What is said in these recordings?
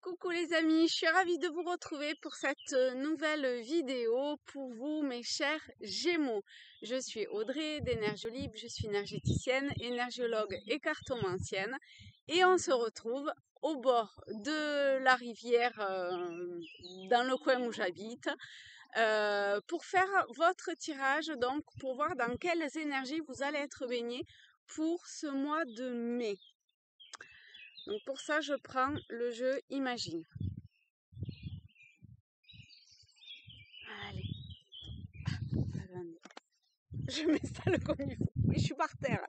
Coucou les amis, je suis ravie de vous retrouver pour cette nouvelle vidéo pour vous mes chers Gémeaux. Je suis Audrey d'Énergie Libre, je suis énergéticienne, énergiologue et cartomancienne et on se retrouve au bord de la rivière dans le coin où j'habite pour faire votre tirage, donc pour voir dans quelles énergies vous allez être baignés pour ce mois de mai. Donc pour ça, je prends le jeu Imagine. Allez, je m'installe comme il faut. Oui, je suis par terre.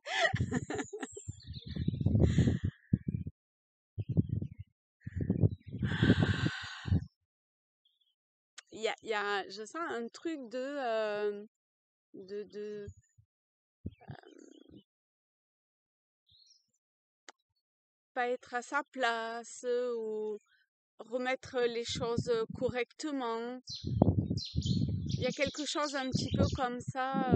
Je sens un truc de pas être à sa place ou remettre les choses correctement. Il y a quelque chose un petit peu comme ça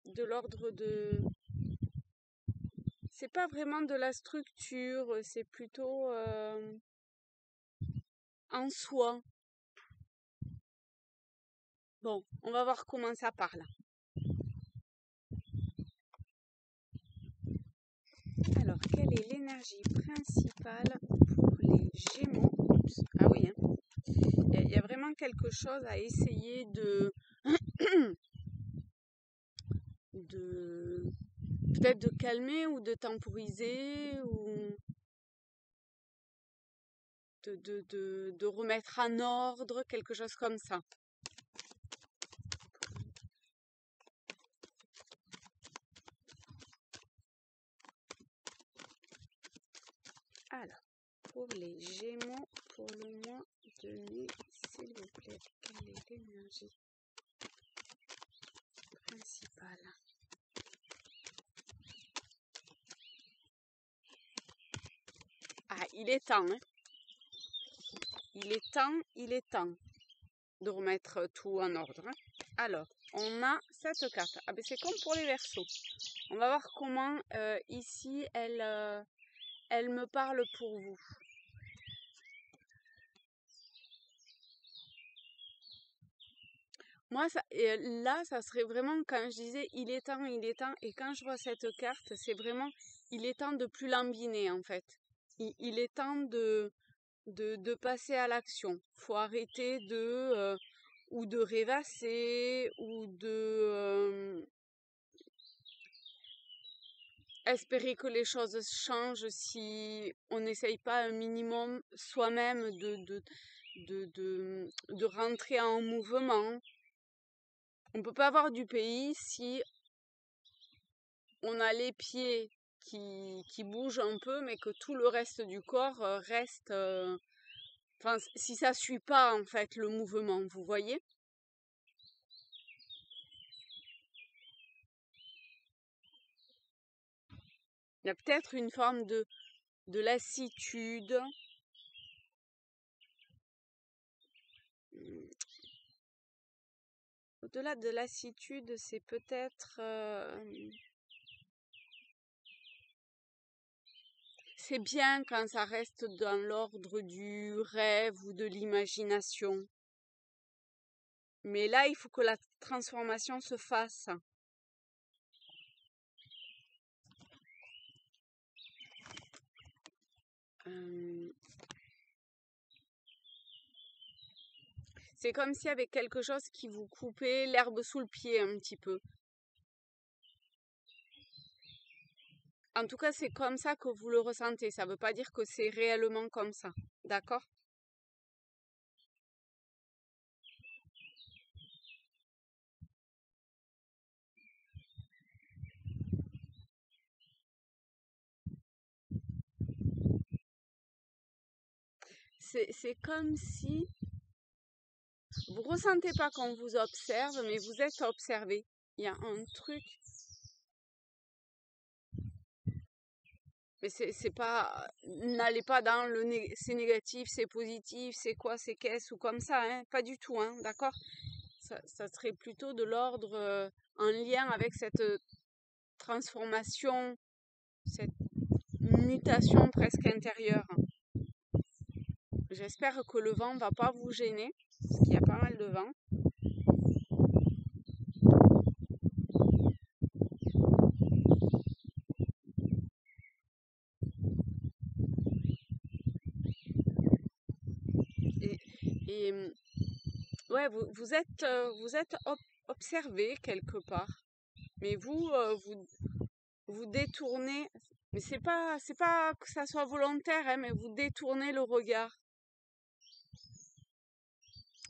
de l'ordre de... C'est pas vraiment de la structure, c'est plutôt en soi. Bon, on va voir comment ça parle. Alors, quelle est l'énergie principale pour les Gémeaux? Oups, ah oui, hein. Il y a vraiment quelque chose à essayer peut-être de calmer ou de temporiser ou de remettre en ordre, quelque chose comme ça. Alors, pour les Gémeaux, pour le mois de mai, s'il vous plaît, quelle est l'énergie principale? Ah, il est temps, hein. Il est temps de remettre tout en ordre, hein. Alors, on a cette carte. Ah ben c'est comme pour les Verseaux. On va voir comment ici elle me parle pour vous. Moi, là, ça serait vraiment quand je disais il est temps, et quand je vois cette carte, c'est vraiment il est temps de plus lambiner en fait. Il est temps de passer à l'action. Faut arrêter ou de rêvasser ou de espérer que les choses changent si on n'essaye pas un minimum soi-même de rentrer en mouvement. On ne peut pas avoir du pays si on a les pieds qui bougent un peu, mais que tout le reste du corps reste... Enfin, si ça ne suit pas, en fait, le mouvement, vous voyez? Il y a peut-être une forme de lassitude. Au-delà de lassitude, c'est peut-être... c'est bien quand ça reste dans l'ordre du rêve ou de l'imagination. Mais là, il faut que la transformation se fasse. C'est comme s'il y avait quelque chose qui vous coupait l'herbe sous le pied un petit peu. En tout cas, c'est comme ça que vous le ressentez. Ça ne veut pas dire que c'est réellement comme ça. D'accord? C'est comme si vous ne ressentez pas qu'on vous observe, mais vous êtes observé. Il y a un truc. Mais c'est pas. N'allez pas dans c'est négatif, c'est positif, c'est quoi, c'est qu'est-ce ou comme ça, hein. Pas du tout, hein, d'accord? Ça serait plutôt de l'ordre en lien avec cette transformation cette mutation presque intérieure. J'espère que le vent ne va pas vous gêner, parce qu'il y a pas mal de vent. Et ouais, vous êtes observé quelque part, mais vous détournez, mais c'est pas que ça soit volontaire, hein, mais vous détournez le regard.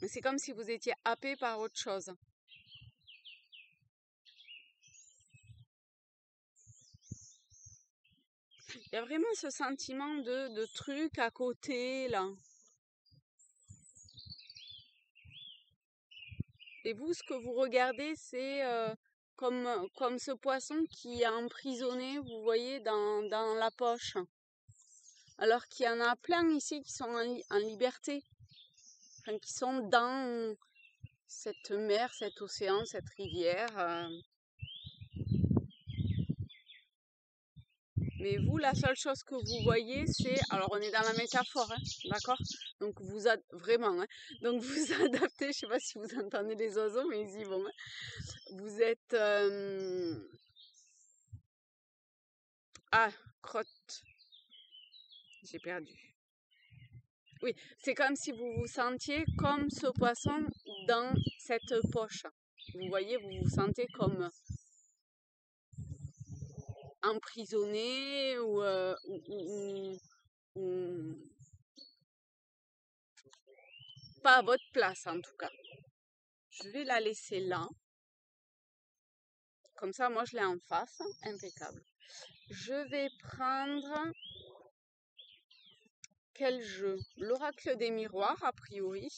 C'est comme si vous étiez happé par autre chose. Il y a vraiment ce sentiment de truc à côté, là. Et vous, ce que vous regardez, c'est comme ce poisson qui est emprisonné, vous voyez, dans la poche. Alors qu'il y en a plein ici qui sont en liberté. Enfin, qui sont dans cette mer, cet océan, cette rivière. Mais vous, la seule chose que vous voyez, c'est... Alors, on est dans la métaphore, hein, d'accord? Donc, vraiment, hein, donc vous adaptez, je sais pas si vous entendez les oiseaux, mais ils y vont. Hein. Vous êtes... Ah, crotte. J'ai perdu. Oui, c'est comme si vous vous sentiez comme ce poisson dans cette poche. Vous voyez, vous vous sentez comme emprisonné ou pas à votre place en tout cas. Je vais la laisser là. Comme ça, moi, je l'ai en face. Impeccable. Je vais prendre quel jeu? L'oracle des miroirs, a priori.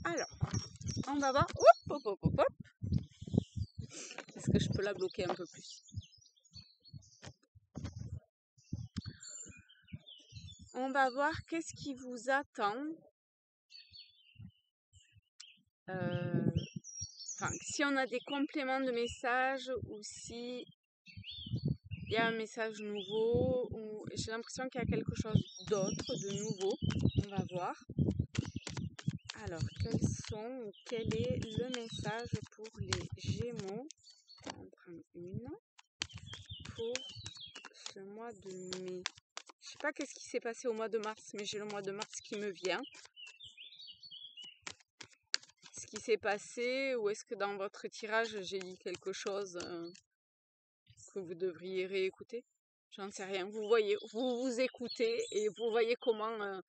Alors, on va voir. Hop, hop, hop, hop, hop. Est-ce que je peux la bloquer un peu plus? On va voir qu'est-ce qui vous attend. Enfin, si on a des compléments de messages ou si il y a un message nouveau ou j'ai l'impression qu'il y a quelque chose d'autre, de nouveau. On va voir. Alors, quel est le message pour les Gémeaux? On prend une pour ce mois de mai. Je sais pas qu'est-ce qui s'est passé au mois de mars, mais j'ai le mois de mars qui me vient. Ce qui s'est passé, ou est-ce que dans votre tirage j'ai dit quelque chose que vous devriez réécouter? J'en sais rien. Vous voyez, vous écoutez et vous voyez comment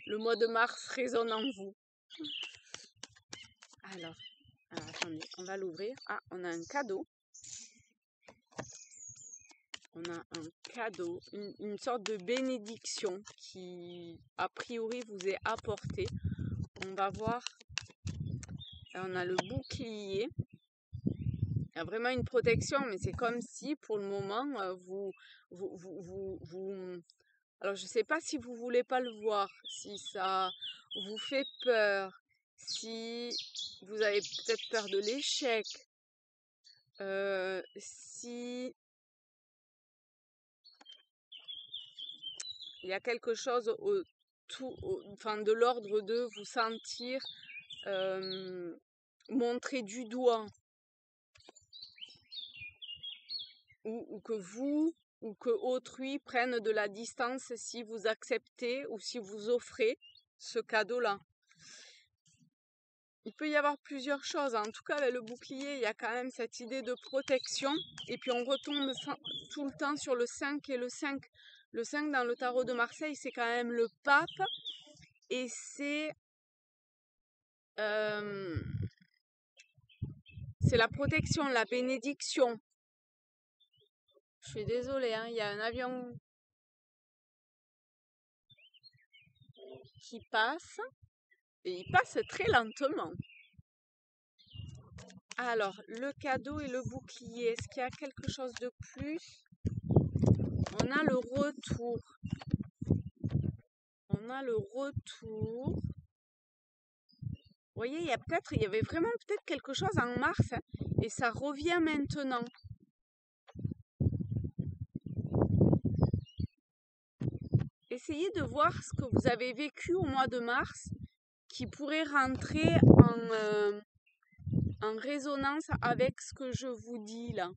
le mois de mars résonne en vous. Alors, attendez, on va l'ouvrir. Ah, on a un cadeau. On a un cadeau, une sorte de bénédiction qui, a priori, vous est apportée. On va voir. On a le bouclier. Il y a vraiment une protection, mais c'est comme si, pour le moment, alors, je ne sais pas si vous ne voulez pas le voir, si ça vous fait peur, si vous avez peut-être peur de l'échec, si il y a quelque chose enfin, de l'ordre de vous sentir montré du doigt, ou que vous ou que autrui prenne de la distance si vous acceptez ou si vous offrez ce cadeau-là. Il peut y avoir plusieurs choses. En tout cas, avec le bouclier, il y a quand même cette idée de protection. Et puis, on retombe tout le temps sur le 5 et le 5. Le 5 dans le tarot de Marseille, c'est quand même le pape. Et c'est la protection, la bénédiction. Je suis désolée, hein, il y a un avion qui passe. Et il passe très lentement. Alors, le cadeau et le bouclier, est-ce qu'il y a quelque chose de plus? On a le retour. On a le retour. Vous voyez, il y avait vraiment peut-être quelque chose en mars, hein, et ça revient maintenant. Essayez de voir ce que vous avez vécu au mois de mars qui pourrait rentrer en résonance avec ce que je vous dis là.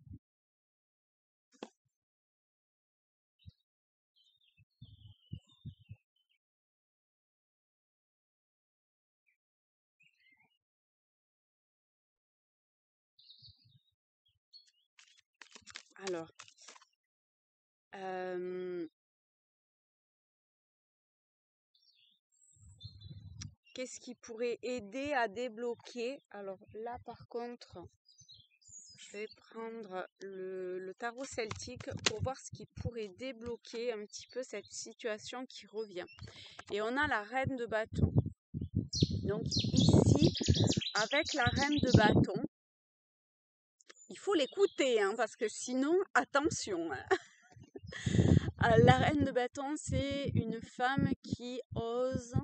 Alors, qu'est-ce qui pourrait aider à débloquer? Alors là, par contre, je vais prendre le tarot celtique pour voir ce qui pourrait débloquer un petit peu cette situation qui revient. Et on a la reine de bâton. Donc ici, avec la reine de bâton, il faut l'écouter, hein, parce que sinon, attention. La reine de bâton, c'est une femme qui ose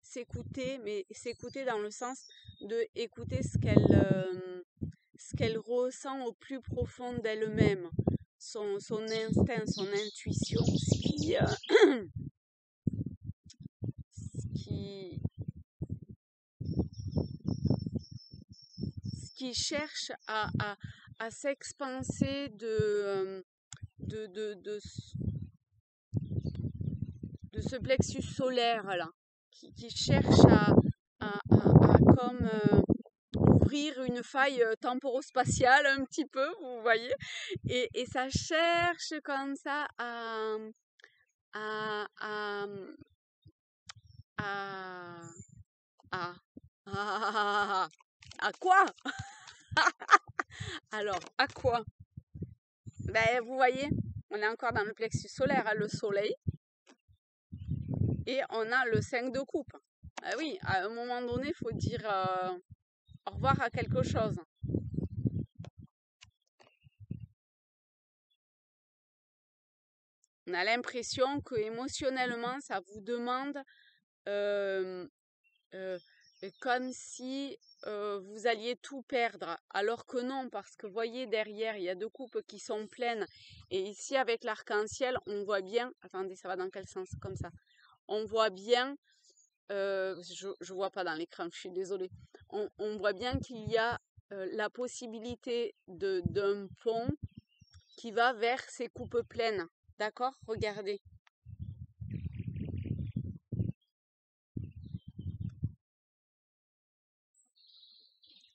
s'écouter, mais s'écouter dans le sens de écouter ce qu'elle ressent au plus profond d'elle-même, son instinct, son intuition, ce qui cherche à s'expanser de ce plexus solaire là, qui cherche à comme ouvrir une faille temporo-spatiale un petit peu, vous voyez, et ça cherche comme ça à quoi? Alors, à quoi? Ben, vous voyez, on est encore dans le plexus solaire, hein, le soleil, et on a le 5 de coupe. Ah oui, à un moment donné, il faut dire au revoir à quelque chose. On a l'impression que émotionnellement, ça vous demande comme si vous alliez tout perdre, alors que non, parce que voyez derrière, il y a deux coupes qui sont pleines, et ici avec l'arc-en-ciel, on voit bien, attendez, ça va dans quel sens? Comme ça. On voit bien, je vois pas dans l'écran, je suis désolée, on voit bien qu'il y a la possibilité d'un pont qui va vers ces coupes pleines. D'accord? Regardez.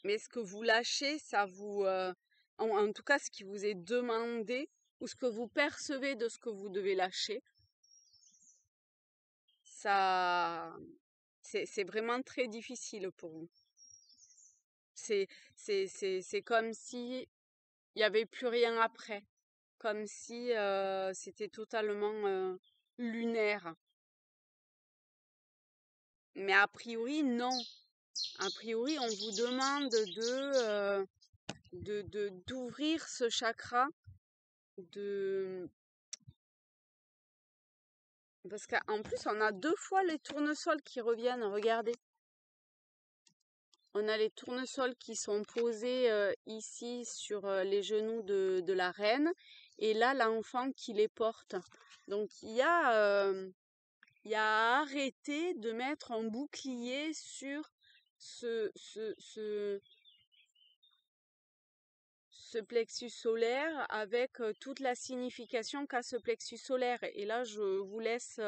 Mais ce que vous lâchez, ça vous... en tout cas, ce qui vous est demandé, ou ce que vous percevez de ce que vous devez lâcher, ça... c'est vraiment très difficile pour vous. C'est comme si il n'y avait plus rien après. Comme si c'était totalement lunaire. Mais a priori, non. A priori, on vous demande d'ouvrir ce chakra, parce qu'en plus, on a deux fois les tournesols qui reviennent. Regardez. On a les tournesols qui sont posés ici sur les genoux de la reine. Et là, l'enfant qui les porte. Donc, il y a à arrêter de mettre un bouclier sur ce plexus solaire avec toute la signification qu'a ce plexus solaire. Et là, je vous laisse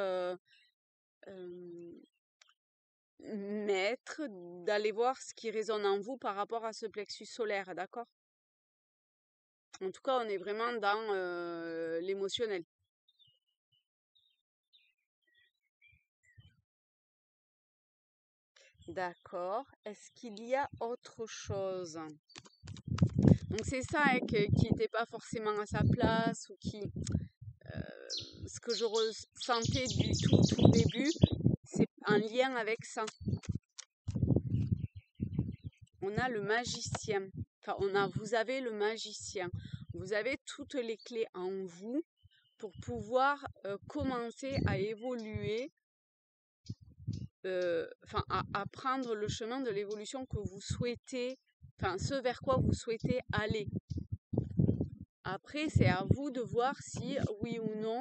maître d'aller voir ce qui résonne en vous par rapport à ce plexus solaire, d'accord? En tout cas, on est vraiment dans l'émotionnel. D'accord. Est-ce qu'il y a autre chose? Donc c'est ça hein, qui n'était pas forcément à sa place ou qui... ce que je ressentais du tout début, c'est en lien avec ça. On a le magicien. Enfin, vous avez le magicien. Vous avez toutes les clés en vous pour pouvoir commencer à évoluer enfin, à prendre le chemin de l'évolution que vous souhaitez, enfin, ce vers quoi vous souhaitez aller. Après, c'est à vous de voir si, oui ou non,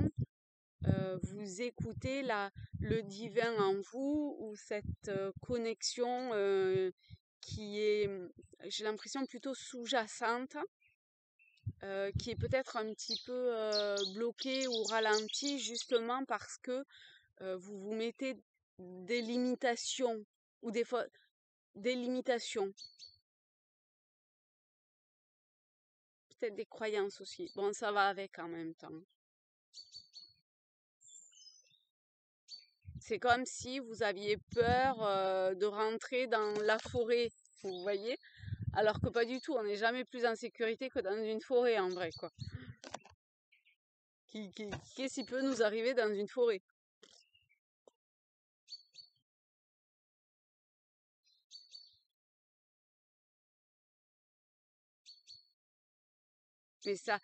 vous écoutez le divin en vous ou cette connexion qui est, j'ai l'impression, plutôt sous-jacente, qui est peut-être un petit peu bloquée ou ralentie justement parce que vous vous mettez des limitations ou des fois des limitations, peut-être des croyances aussi. Bon, ça va avec en même temps. C'est comme si vous aviez peur de rentrer dans la forêt, vous voyez, alors que pas du tout, on n'est jamais plus en sécurité que dans une forêt en vrai, quoi. Qu'est-ce qui peut nous arriver dans une forêt? Mais ça,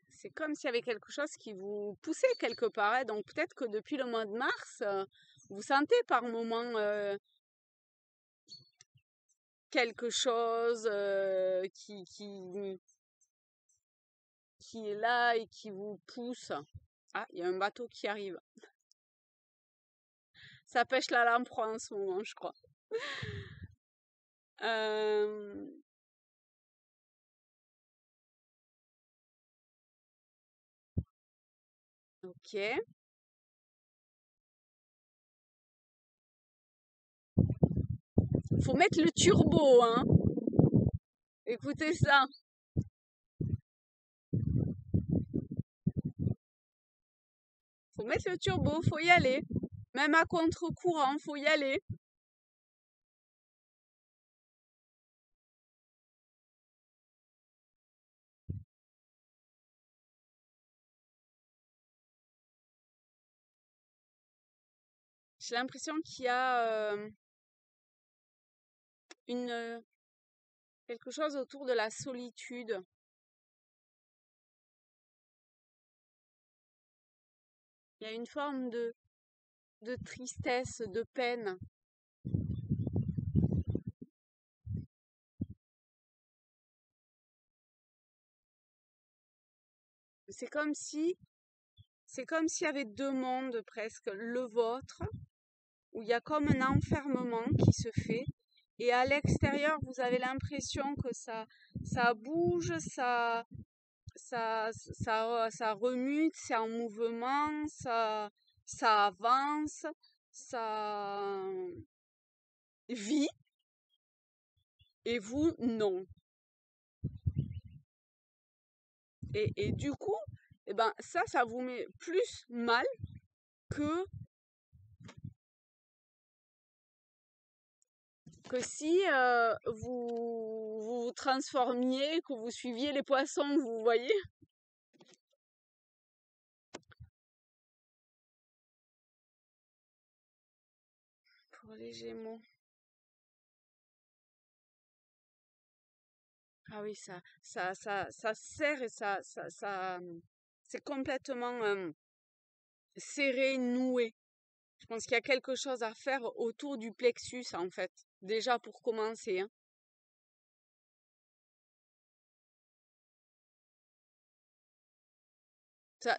c'est comme s'il y avait quelque chose qui vous poussait quelque part, hein. Donc peut-être que depuis le mois de mars, vous sentez par moments quelque chose qui est là et qui vous pousse. Ah, il y a un bateau qui arrive. Ça pêche la lamproie en ce moment, je crois. Euh, ok. Faut mettre le turbo, hein. Écoutez ça. Faut mettre le turbo, faut y aller. Même à contre-courant, faut y aller. J'ai l'impression qu'il y a une quelque chose autour de la solitude. Il y a une forme de tristesse, de peine. C'est comme si, c'est comme s'il y avait deux mondes presque. Le vôtre, où il y a comme un enfermement qui se fait. Et à l'extérieur, vous avez l'impression que ça bouge, ça remue, c'est en mouvement, ça avance, ça vit, et vous, non. Et du coup, eh ben, ça vous met plus mal que, que si vous vous transformiez, que vous suiviez les poissons, vous voyez? Pour les Gémeaux. Ah oui, ça serre et c'est complètement serré, noué. Je pense qu'il y a quelque chose à faire autour du plexus, en fait. Déjà pour commencer, hein.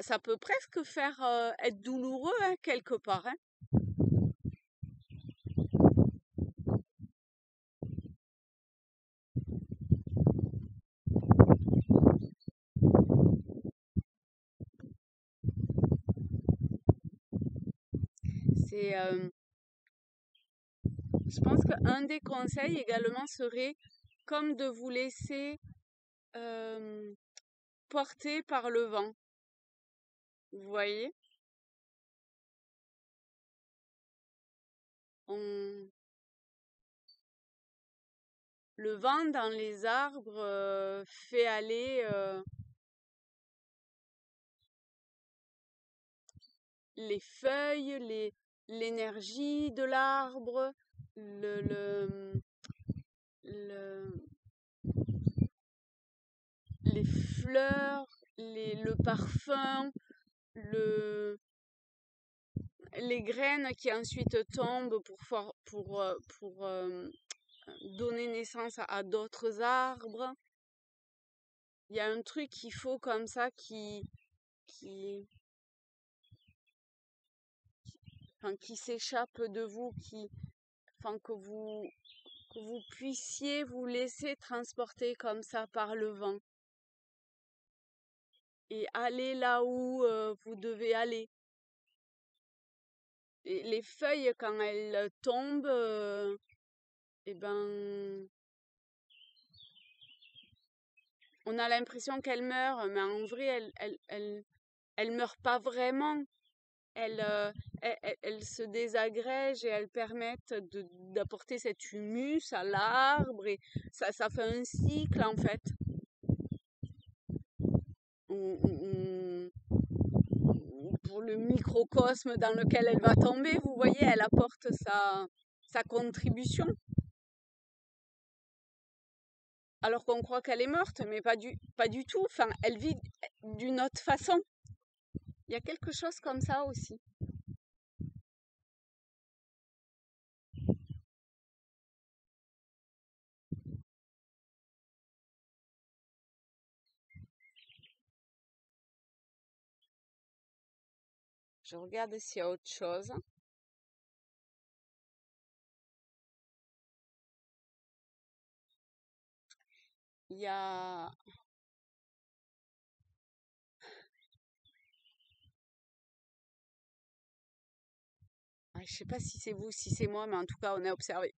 Ça peut presque faire être douloureux, hein, quelque part, hein. C'est, je pense qu'un des conseils également serait comme de vous laisser euh, porter par le vent. Vous voyez? On- Le vent dans les arbres fait aller les feuilles, l'énergie de l'arbre, le- les fleurs, le parfum, le, les graines qui ensuite tombent pour donner naissance à d'autres arbres. Il y a un truc qu'il faut comme ça qui, qui s'échappe de vous, que vous puissiez vous laisser transporter comme ça par le vent et aller là où vous devez aller. Et les feuilles, quand elles tombent, eh ben, on a l'impression qu'elles meurent, mais en vrai, elles meurent pas vraiment. Elles, elles se désagrègent et elles permettent d'apporter cet humus à l'arbre et ça fait un cycle en fait. Pour le microcosme dans lequel elle va tomber, vous voyez, elle apporte sa contribution. Alors qu'on croit qu'elle est morte, mais pas du tout. Enfin, elle vit d'une autre façon. Il y a quelque chose comme ça aussi. Je regarde s'il y a autre chose. Il y a... Je sais pas si c'est vous, si c'est moi, mais en tout cas, on est observé.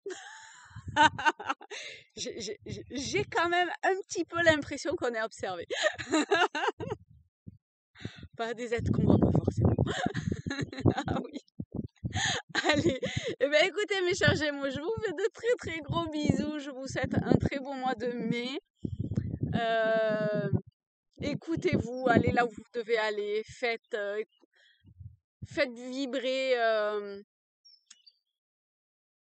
J'ai quand même un petit peu l'impression qu'on est observé. Pas des êtres qu'on voit pas forcément. Ah oui. Allez. Eh bien, écoutez, mes chers Gémeaux, je vous fais de très très gros bisous. Je vous souhaite un très bon mois de mai. Écoutez-vous, allez là où vous devez aller. Faites vibrer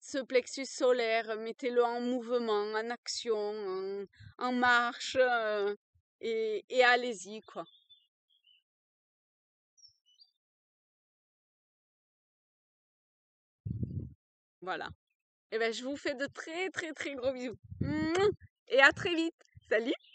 ce plexus solaire, mettez-le en mouvement, en action, en marche, et allez-y, quoi. Voilà. Et ben, je vous fais de très très très gros bisous. Mouah. Et à très vite. Salut!